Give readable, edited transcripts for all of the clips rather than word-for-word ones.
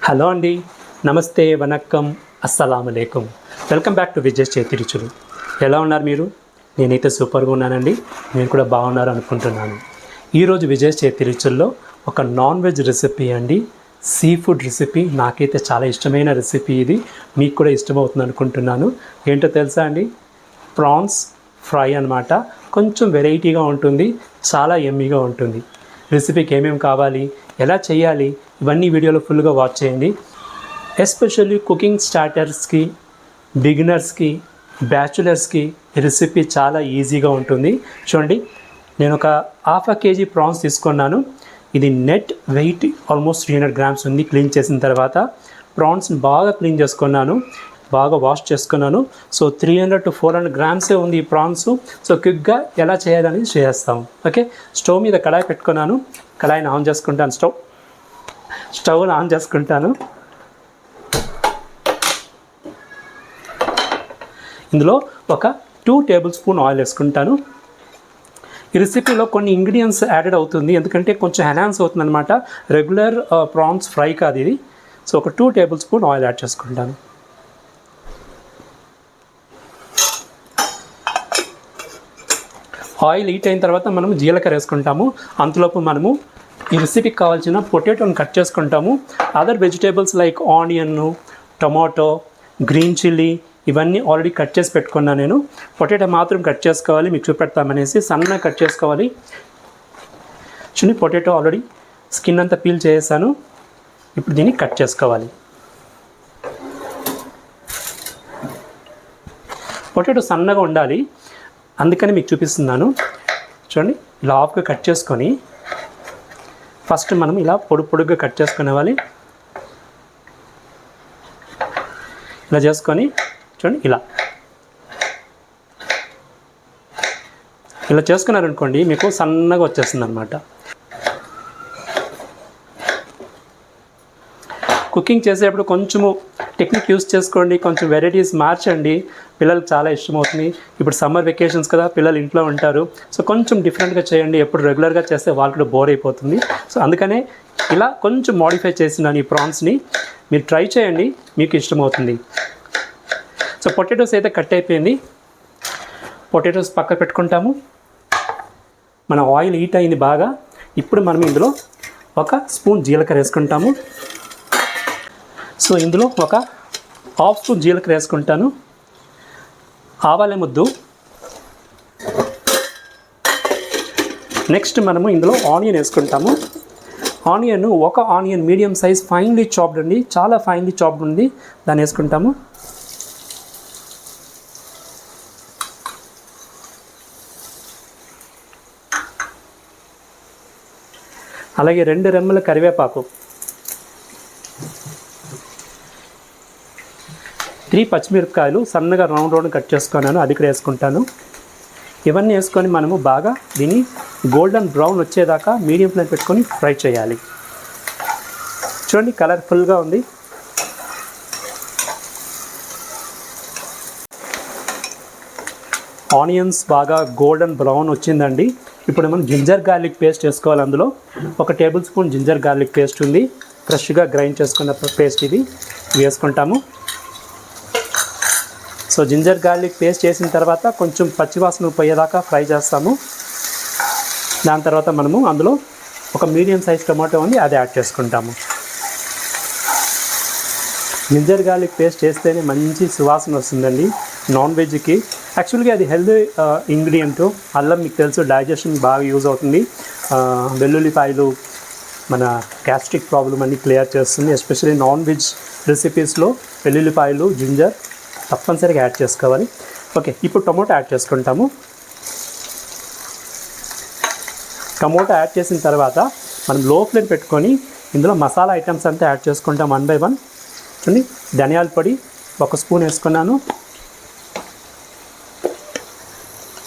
Hello అండి, నమస్తే, వనక్కం, అస్సలాముఅలైకుం. Welcome back to Vijay Chethi Ruchulu. ఎలా ఉన్నారు మీరు? నేనైతే సూపర్గా ఉన్నానండి. మీరు కూడా బాగున్నారు అనుకుంటున్నాను. ఈరోజు విజయ్ చేతి రుచుల్లో ఒక నాన్ వెజ్ రెసిపీ అండి, సీ ఫుడ్ రెసిపీ. నాకైతే చాలా ఇష్టమైన రెసిపీ ఇది. మీకు కూడా ఇష్టమవుతుంది అనుకుంటున్నాను. ఏంటో తెలుసా అండి? ప్రాన్స్ ఫ్రై అన్నమాట. కొంచెం వెరైటీగా ఉంటుంది, చాలా యమ్మీగా ఉంటుంది. రెసిపీకి ఏమేమి కావాలి, ఎలా చేయాలి, ఇవన్నీ వీడియోలో ఫుల్గా వాచ్ చేయండి. ఎస్పెషల్లీ కుకింగ్ స్టార్టర్స్కి, బిగినర్స్కి, బ్యాచులర్స్కి ఈ రెసిపీ చాలా ఈజీగా ఉంటుంది. చూడండి, నేను ఒక ½ kg ప్రాన్స్ తీసుకున్నాను. ఇది నెట్ వెయిట్ ఆల్మోస్ట్ 300 grams ఉంది. క్లీన్ చేసిన తర్వాత ప్రాన్స్ని బాగా క్లీన్ చేసుకున్నాను, బాగా వాష్ చేసుకున్నాను. సో 300 to 400 grams ఉంది ఈ ప్రాన్స్. సో క్విక్గా ఎలా చేయాలనేది చేస్తాము. ఓకే, స్టవ్ మీద కడాయి పెట్టుకున్నాను. కడాయిని ఆన్ చేసుకుంటాను. స్టవ్ని ఆన్ చేసుకుంటాను. ఇందులో ఒక 2 tablespoon ఆయిల్ వేసుకుంటాను. ఈ రెసిపీలో కొన్ని ఇంగ్రీడియంట్స్ యాడెడ్ అవుతుంది, ఎందుకంటే కొంచెం ఎన్హాన్స్ అవుతుంది అనమాట. రెగ్యులర్ ప్రాన్స్ ఫ్రై కాదు ఇది. సో ఒక 2 tablespoon ఆయిల్ యాడ్ చేసుకుంటాను. ఆయిల్ హీట్ అయిన తర్వాత మనము జీలకర్ర వేసుకుంటాము. అంతలోపు మనము ఈ రెసిపీకి కావాల్సిన పొటాటోని కట్ చేసుకుంటాము. Other vegetables like onion, tomato, green chilli ఇవన్నీ ఆల్రెడీ కట్ చేసి పెట్టుకున్నాను నేను. పొటాటో మాత్రం కట్ చేసుకోవాలి, మీకు చూపెడతామనేసి సన్నగా కట్ చేసుకోవాలి. చూడండి, పొటాటో ఆల్రెడీ స్కిన్ అంతా పీల్ చేసాను. ఇప్పుడు దీన్ని కట్ చేసుకోవాలి. పొటాటో సన్నగా ఉండాలి, అందుకని మీకు చూపిస్తున్నాను. చూడండి, ఇలా హాఫ్గా కట్ చేసుకొని ఫస్ట్ మనం ఇలా పొడుగ్గా కట్ చేసుకునేవాలి. ఇలా చేసుకొని చూడండి, ఇలా చేసుకున్నారనుకోండి మీకు సన్నగా వచ్చేస్తుంది అనమాట. కుకింగ్ చేసేటప్పుడు కొంచెము టెక్నిక్ యూస్ చేసుకోండి, కొంచెం వెరైటీస్ మార్చండి. పిల్లలకు చాలా ఇష్టమవుతుంది. ఇప్పుడు సమ్మర్ వెకేషన్స్ కదా, పిల్లలు ఇంట్లో ఉంటారు. సో కొంచెం డిఫరెంట్గా చేయండి. ఎప్పుడు రెగ్యులర్గా చేస్తే వాళ్ళు కూడా బోర్ అయిపోతుంది. సో అందుకనే ఇలా కొంచెం మోడిఫై చేసినాను ఈ ప్రాన్స్ని. మీరు ట్రై చేయండి, మీకు ఇష్టమవుతుంది. సో పొటాటోస్ అయితే కట్ అయిపోయింది. పొటాటోస్ పక్క పెట్టుకుంటాము. మన ఆయిల్ హీట్ అయింది బాగా. ఇప్పుడు మనం ఇందులో 1 స్పూన్ జీలకర్ర వేసుకుంటాము. సో ఇందులో ఒక 1/2 స్పూన్ జీలకర్ర వేసుకుంటాను. ఆవాల ముద్దు. నెక్స్ట్ మనము ఇందులో ఆనియన్ వేసుకుంటాము. ఒక onion medium size finely chopped అండి, చాలా ఫైన్లీ చాప్డ్ ఉంది, దాన్ని వేసుకుంటాము. అలాగే 2 రెమ్మల కరివేపాకు, 3 పచ్చిమిరపకాయలు సన్నగా రౌండ్ కట్ చేసుకున్నాను, అది కూడా వేసుకుంటాను. ఇవన్నీ వేసుకొని మనము బాగా దీన్ని గోల్డెన్ బ్రౌన్ వచ్చేదాకా మీడియం ఫ్లేమ్ పెట్టుకొని ఫ్రై చేయాలి. చూడండి, కలర్ఫుల్గా ఉంది. ఆనియన్స్ బాగా గోల్డెన్ బ్రౌన్ వచ్చిందండి. ఇప్పుడు మనం జింజర్ గార్లిక్ పేస్ట్ వేసుకోవాలి. అందులో 1 tablespoon జింజర్ గార్లిక్ పేస్ట్ ఉంది, ఫ్రెష్గా గ్రైండ్ చేసుకున్న పేస్ట్ ఇది వేసుకుంటాము. సో జింజర్ గార్లిక్ పేస్ట్ చేసిన తర్వాత కొంచెం పచ్చివాసన పోయేదాకా ఫ్రై చేస్తాము. దాని తర్వాత మనము అందులో ఒక మీడియం సైజ్ టమాటో ఉంది, అది యాడ్ చేసుకుంటాము. జింజర్ గార్లిక్ పేస్ట్ చేస్తేనే మంచి సువాసన వస్తుందండి నాన్ వెజ్కి. యాక్చువల్గా అది హెల్తీ ఇంగ్రీడియంట్. అల్లం మీకు తెలుసు, డైజెషన్ బాగా యూజ్ అవుతుంది. వెల్లుల్లిపాయలు మన గ్యాస్ట్రిక్ ప్రాబ్లం అన్ని క్లియర్ చేస్తుంది. ఎస్పెషల్లీ నాన్ వెజ్ రెసిపీస్లో వెల్లుల్లిపాయలు, జింజర్ తప్పనిసరిగా యాడ్ చేసుకోవాలి. ఓకే, ఇప్పుడు టొమాటో యాడ్ చేసుకుంటాము. టొమాటో యాడ్ చేసిన తర్వాత మనం లో ఫ్లేమ్ పెట్టుకొని ఇందులో మసాలా ఐటమ్స్ అంతా యాడ్ చేసుకుంటాం 1 by 1. చూడండి, ధనియాల పొడి 1 స్పూన్ వేసుకున్నాను,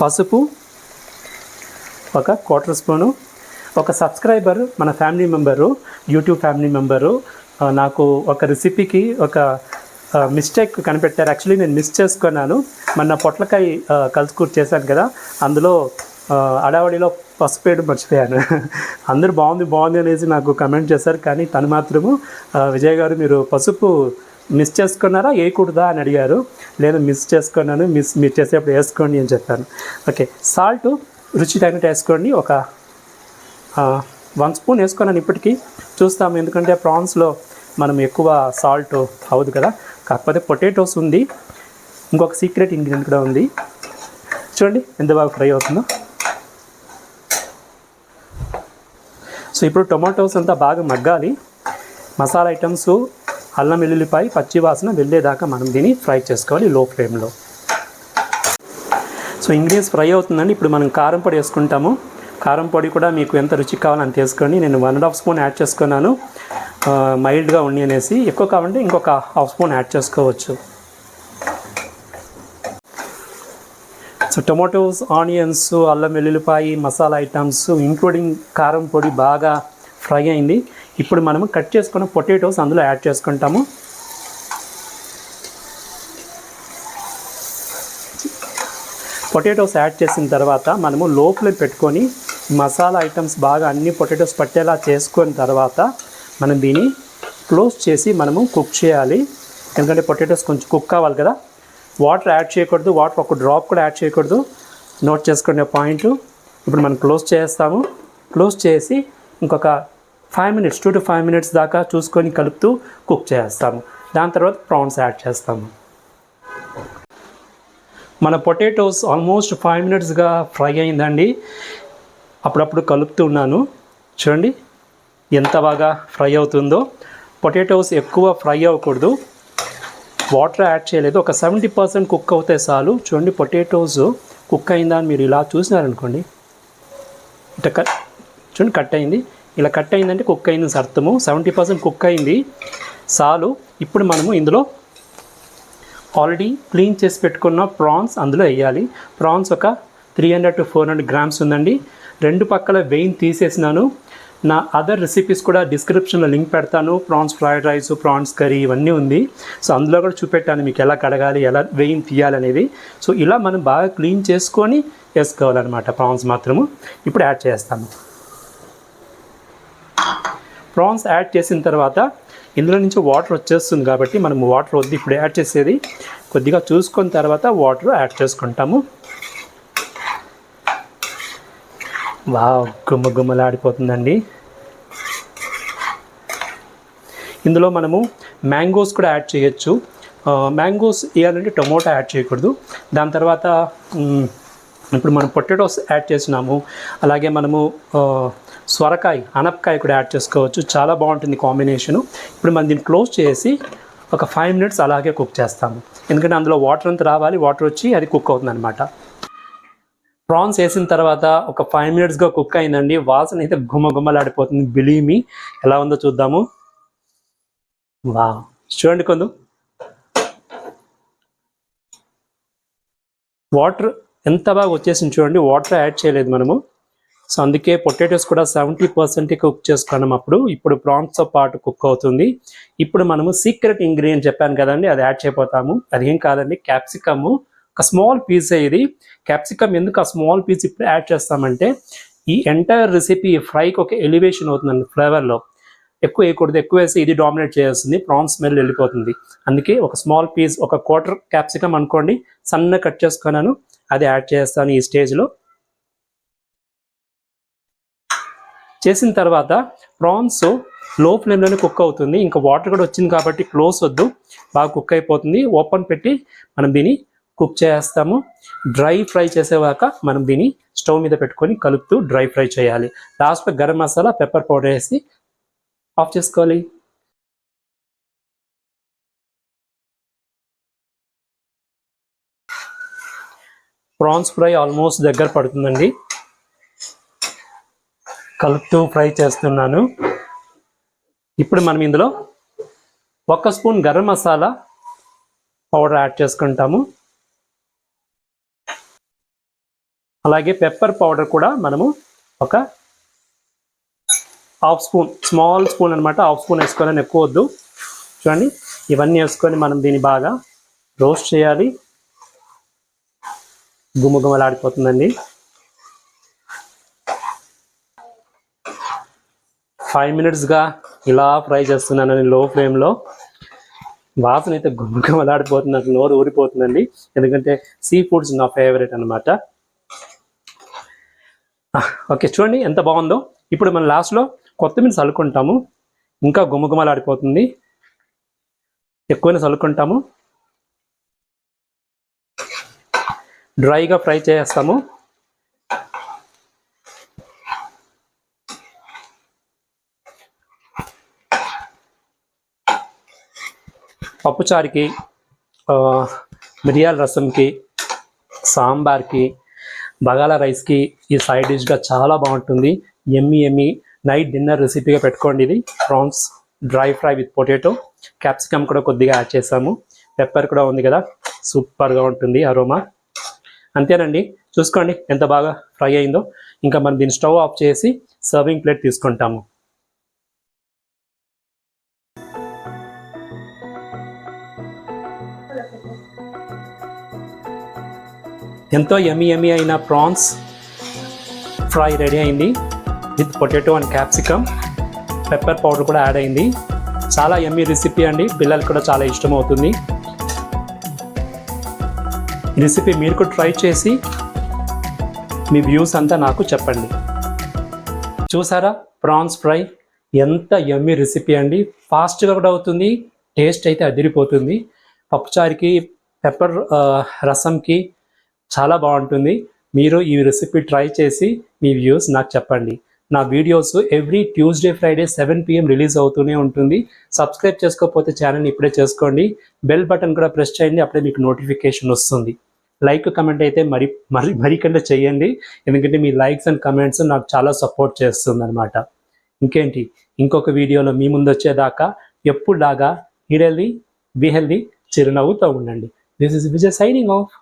పసుపు 1/4 స్పూను. ఒక సబ్స్క్రైబర్, మన family member, YouTube family member నాకు ఒక రెసిపీకి ఒక మిస్టేక్ కనిపెట్టారు. యాక్చువల్లీ నేను మిస్ చేసుకున్నాను. మొన్న పొట్లకాయ కలుసుకూర చేశాను కదా, అందులో అడావడిలో పసుపు వేయడం మర్చిపోయాను. అందరూ బాగుంది అనేసి నాకు కమెంట్ చేశారు, కానీ తను మాత్రము విజయ్ గారు మీరు పసుపు మిస్ చేసుకున్నారా వేయకూడదా అని అడిగారు. లేదు మిస్ చేసుకున్నాను, మీరు చేసేప్పుడు వేసుకోండి అని చెప్పాను. ఓకే, సాల్ట్ రుచి తగినట్టు వేసుకోండి. ఒక 1 స్పూన్ వేసుకున్నాను. ఇప్పటికీ చూస్తాము, ఎందుకంటే ప్రాన్స్లో మనం ఎక్కువ సాల్ట్ అవ్వదు కదా. కాకపోతే పొటాటోస్ ఉంది, ఇంకొక సీక్రెట్ ఇంగ్రీడియంట్ కూడా ఉంది. చూడండి ఎంత బాగా ఫ్రై అవుతుందో. సో ఇప్పుడు టొమాటోస్ అంతా బాగా మగ్గాలి. మసాలా ఐటమ్స్, అల్లం వెల్లుల్లిపాయ పచ్చి వాసన వెళ్ళేదాకా మనం దీన్ని ఫ్రై చేసుకోవాలి లో ఫ్లేమ్లో. సో ఇంగ్రీడియంట్స్ ఫ్రై అవుతుందండి. ఇప్పుడు మనం కారం పొడి వేసుకుంటాము. కారం పొడి కూడా మీకు ఎంత రుచికి కావాలో అంత వేసుకోండి. నేను 1.5 స్పూన్ యాడ్ చేసుకున్నాను, మైల్డ్గా ఉండి అనేసి. ఎక్కువ కావాలంటే ఇంకొక 1/2 స్పూన్ యాడ్ చేసుకోవచ్చు. సో టొమాటోస్, ఆనియన్స్, అల్లం వెల్లుల్లిపాయ, మసాలా ఐటమ్స్ ఇంక్లూడింగ్ కారం పొడి బాగా ఫ్రై అయింది. ఇప్పుడు మనము కట్ చేసుకున్న పొటాటోస్ అందులో యాడ్ చేసుకుంటాము. పొటాటోస్ యాడ్ చేసిన తర్వాత మనము లో ఫ్లేమ్ పెట్టుకొని మసాలా ఐటమ్స్ బాగా అన్ని పొటాటోస్ పట్టేలా చేసుకున్న తర్వాత మనం దీన్ని క్లోజ్ చేసి మనము కుక్ చేయాలి. ఎందుకంటే పొటాటోస్ కొంచెం కుక్ కావాలి కదా. వాటర్ యాడ్ చేయకూడదు, వాటర్ ఒక డ్రాప్ కూడా యాడ్ చేయకూడదు. నోట్ చేసుకునే పాయింట్. ఇప్పుడు మనం క్లోజ్ చేస్తాము. క్లోజ్ చేసి ఇంకొక 5 మినిట్స్ 2 to 5 మినిట్స్ దాకా చూసుకొని కలుపుతూ కుక్ చేస్తాము. దాని తర్వాత ప్రాన్స్ యాడ్ చేస్తాము. మన పొటాటోస్ ఆల్మోస్ట్ 5 మినిట్స్గా ఫ్రై అయిందండి. అప్పుడప్పుడు కలుపుతూ ఉన్నాను. చూడండి ఎంత బాగా ఫ్రై అవుతుందో. పొటాటోస్ ఎక్కువ ఫ్రై అవ్వకూడదు, వాటర్ యాడ్ చేయలేదు. ఒక 70% కుక్ అవుతే చాలు. చూడండి పొటాటోస్ కుక్ అయిందా అని మీరు ఇలా చూసినారనుకోండి, ఇట్లా చూడండి కట్ అయింది. ఇలా కట్ అయిందంటే కుక్ అయింది అర్థము. 70% కుక్ అయింది చాలు. ఇప్పుడు మనము ఇందులో ఆల్రెడీ క్లీన్ చేసి పెట్టుకున్న ప్రాన్స్ అందులో వేయాలి. ప్రాన్స్ ఒక 300 to 400 గ్రామ్స్ ఉందండి. 2 పక్కల వెయిన్ తీసేసినాను. నా అదర్ రెసిపీస్ కూడా డిస్క్రిప్షన్లో లింక్ పెడతాను. Prawns fried rice, prawns curry ఇవన్నీ ఉంది. సో అందులో కూడా చూపెట్టాను మీకు ఎలా కడగాలి, ఎలా వెయిన్ తీయాలనేది. సో ఇలా మనం బాగా క్లీన్ చేసుకొని వేసుకోవాలన్నమాట ప్రాన్స్ మాత్రము. ఇప్పుడు యాడ్ చేస్తాము. ప్రాన్స్ యాడ్ చేసిన తర్వాత ఇందులో నుంచి వాటర్ వచ్చేస్తుంది కాబట్టి మనం వాటర్ వద్దు ఇప్పుడు యాడ్ చేసేది. కొద్దిగా చూసుకున్న తర్వాత వాటర్ యాడ్ చేసుకుంటాము. వావ్, గుమ్మలాడిపోతుందండి. ఇందులో మనము మ్యాంగోస్ కూడా యాడ్ చేయొచ్చు. మ్యాంగోస్ వేయాలంటే టొమాటో యాడ్ చేయకూడదు. దాని తర్వాత ఇప్పుడు మనం పొటాటోస్ యాడ్ చేసినాము. అలాగే మనము సొరకాయ, అనపకాయ కూడా యాడ్ చేసుకోవచ్చు. చాలా బాగుంటుంది కాంబినేషను. ఇప్పుడు మనం దీన్ని క్లోజ్ చేసి ఒక 5 మినిట్స్ అలాగే కుక్ చేస్తాము. ఎందుకంటే అందులో వాటర్ అంతా రావాలి, వాటర్ వచ్చి అది కుక్ అవుతుంది అనమాట. ప్రాన్స్ వేసిన తర్వాత ఒక 5 మినిట్స్గా కుక్ అయిందండి. వాసన అయితే గుమ్మలాడిపోతుంది. Believe me. ఎలా ఉందో చూద్దాము. వావ్, చూడండి కొంచెం వాటర్ ఎంత బాగా వచ్చేసింది చూడండి. వాటర్ యాడ్ చేయలేదు మనము. సో అందుకే పొటాటోస్ కూడా 70% కుక్ చేసుకున్నాం అప్పుడు. ఇప్పుడు ప్రాన్స్తో పాటు కుక్ అవుతుంది. ఇప్పుడు మనము సీక్రెట్ ఇంగ్రీడియంట్ చెప్పాను కదండి, అది యాడ్ చేయబోతాము. అదేం కాదండి, క్యాప్సికము. ఒక స్మాల్ పీసే ఇది. క్యాప్సికమ్ ఎందుకు ఆ స్మాల్ పీస్ ఇప్పుడు యాడ్ చేస్తామంటే ఈ ఎంటైర్ రెసిపీ ఫ్రైకి ఒక ఎలివేషన్ అవుతుందండి ఫ్లేవర్లో. ఎక్కువ వేయకూడదు, ఎక్కువ వేసి ఇది డామినేట్ చేస్తుంది, ప్రాన్స్ స్మెల్ వెళ్ళిపోతుంది. అందుకే ఒక స్మాల్ పీస్, ఒక 1/4 క్యాప్సికమ్ అనుకోండి, సన్నగా కట్ చేసుకున్నాను, అది యాడ్ చేస్తాను ఈ స్టేజ్లో. చేసిన తర్వాత ప్రాన్స్ లో ఫ్లేమ్లోనే కుక్ అవుతుంది. ఇంకా వాటర్ కూడా వచ్చింది కాబట్టి క్లోజ్ వద్దు, బాగా కుక్ అయిపోతుంది. ఓపెన్ పెట్టి మనం దీన్ని కుక్ చేస్తాము. డ్రై ఫ్రై చేసేవాక మనం దీన్ని స్టవ్ మీద పెట్టుకొని కలుపుతూ డ్రై ఫ్రై చేయాలి. లాస్ట్లో గరం మసాలా, పెప్పర్ పౌడర్ వేసి ఆఫ్ చేసుకోవాలి. ప్రాన్స్ ఫ్రై ఆల్మోస్ట్ దగ్గర పడుతుందండి. కలుపుతూ ఫ్రై చేస్తున్నాను. ఇప్పుడు మనం ఇందులో 1 spoon garam masala powder add చేసుకుంటాము. అలాగే పెప్పర్ పౌడర్ కూడా మనము ఒక 1/2 స్పూన్, స్మాల్ స్పూన్ అనమాట, 1/2 స్పూన్ వేసుకోవాలని, ఎక్కువ వద్దు. చూడండి ఇవన్నీ వేసుకొని మనం దీన్ని బాగా రోస్ట్ చేయాలి. గుమ్మలాడిపోతుందండి. 5 minutesగా ఇలా ఫ్రై చేస్తున్నాను లో ఫ్లేమ్లో. వాసన అయితే గుమ్మలాడిపోతుంది, నాకు నోరు ఊరిపోతుందండి. ఎందుకంటే సీ ఫుడ్స్ నా ఫేవరెట్ అనమాట. ఓకే, చూడండి ఎంత బాగుందో. ఇప్పుడు మనం లాస్ట్లో కొత్తిమీర చల్లుకుంటాము, ఇంకా గుమ్మగుమ్మలాడిపోతుంది. ఎక్కువనే చల్లుకుంటాము, డ్రైగా ఫ్రై చేస్తాము. పప్పుచారుకి, మిరియాల రసంకి, సాంబార్కి, బగాలా రైస్కి ఈ సైడ్ డిష్గా చాలా బాగుంటుంది. ఎమ్మి నైట్ డిన్నర్ రెసిపీగా పెట్టుకోండి. ఇది prawns dry fry with potato, capsicum కూడా కొద్దిగా యాడ్ చేసాము, పెప్పర్ కూడా ఉంది కదా, సూపర్గా ఉంటుంది అరోమా. అంతేనండి, చూసుకోండి ఎంత బాగా ఫ్రై అయిందో. ఇంకా మనం దీన్ని స్టవ్ ఆఫ్ చేసి సర్వింగ్ ప్లేట్ తీసుకుంటాము. ఎంతో యమ్మీ అయిన ప్రాన్స్ ఫ్రై రెడీ అయింది with potato and capsicum. Pepper powder కూడా యాడ్ అయింది. చాలా యమ్మీ రెసిపీ అండి, పిల్లలకు కూడా చాలా ఇష్టం అవుతుంది. ఈ రెసిపీ మీరు కూడా ట్రై చేసి మీ వ్యూస్ అంతా నాకు చెప్పండి. చూసారా ప్రాన్స్ ఫ్రై ఎంత యమ్మీ రెసిపీ అండి, ఫాస్ట్గా కూడా అవుతుంది, టేస్ట్ అయితే అదిరిపోతుంది. పప్పుచారుకి, పెప్పర్ రసంకి చాలా బాగుంటుంది. మీరు ఈ రెసిపీ ట్రై చేసి మీ వ్యూస్ నాకు చెప్పండి. నా videos every Tuesday Friday 7 PM release అవుతూనే ఉంటుంది. సబ్స్క్రైబ్ చేసుకోకపోతే ఛానల్ని ఇప్పుడే చేసుకోండి. బెల్ బటన్ కూడా ప్రెస్ చేయండి, అప్పుడే మీకు నోటిఫికేషన్ వస్తుంది. లైక్ కమెంట్ అయితే మరికంటే చేయండి, ఎందుకంటే మీ లైక్స్ అండ్ కమెంట్స్ నాకు చాలా సపోర్ట్ చేస్తుంది అనమాట. ఇంకేంటి, ఇంకొక వీడియోలో మీ ముందు వచ్చేదాకా ఎప్పుడులాగా ఈట్ హెల్దీ, బీ హెల్దీ, చిరునవ్వుతో ఉండండి. This is Vijay signing off.